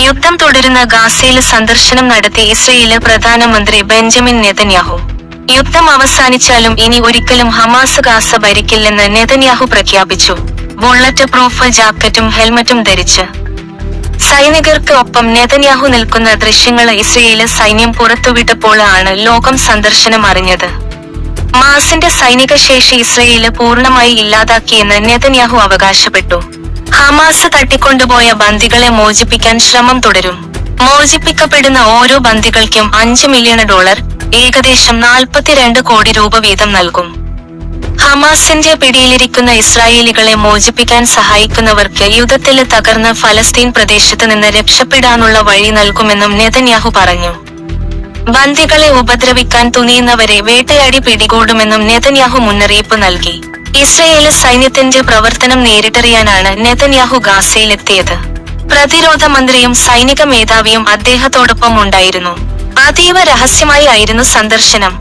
യുദ്ധം തുടരുന്ന ഗാസയിൽ സന്ദർശനം നടത്തി ഇസ്രയേല് പ്രധാനമന്ത്രി ബെഞ്ചമിൻ നെതന്യാഹു. യുദ്ധം അവസാനിച്ചാലും ഇനി ഒരിക്കലും ഹമാസ് ഗാസ ഭരിക്കില്ലെന്ന് നെതന്യാഹു പ്രഖ്യാപിച്ചു. ബുള്ളറ്റ് പ്രൂഫ് ജാക്കറ്റും ഹെൽമറ്റും ധരിച്ച് സൈനികർക്ക് ഒപ്പം നെതന്യാഹു നിൽക്കുന്ന ദൃശ്യങ്ങൾ ഇസ്രയേല് സൈന്യം പുറത്തുവിട്ടപ്പോൾ ആണ് ലോകം സന്ദർശനം അറിഞ്ഞത്. ഹമാസിന്റെ സൈനിക ശേഷി ഇസ്രയേല് പൂർണ്ണമായി ഇല്ലാതാക്കിയെന്ന് നെതന്യാഹു അവകാശപ്പെട്ടു. ഹമാസ് തട്ടിക്കൊണ്ടുപോയ ബന്ദികളെ മോചിപ്പിക്കാൻ ശ്രമം തുടരും. മോചിപ്പിക്കപ്പെടുന്ന ഓരോ ബന്ദികൾക്കും $5 മില്യൺ, ഏകദേശം 42 കോടി രൂപ വീതം നൽകും. ഹമാസിന്റെ പിടിയിലിരിക്കുന്ന ഇസ്രായേലികളെ മോചിപ്പിക്കാൻ സഹായിക്കുന്നവർക്ക് യുദ്ധത്തിൽ തകർന്ന ഫലസ്തീൻ പ്രദേശത്ത് നിന്ന് രക്ഷപ്പെടാനുള്ള വഴി നൽകുമെന്നും നെതന്യാഹു പറഞ്ഞു. ബന്ദികളെ ഉപദ്രവിക്കാൻ തുനിയുന്നവരെ വേട്ടയാടി പിടികൂടുമെന്നും നെതന്യാഹു മുന്നറിയിപ്പ് നൽകി. ഇസ്രയേല് സൈന്യത്തിന്റെ പ്രവർത്തനം നേരിട്ടറിയാനാണ് നെതന്യാഹു ഗാസയിലെത്തിയത്. പ്രതിരോധ മന്ത്രിയും സൈനിക മേധാവിയും അദ്ദേഹത്തോടൊപ്പം ഉണ്ടായിരുന്നു. അതീവ രഹസ്യമായി ആയിരുന്നു സന്ദർശനം.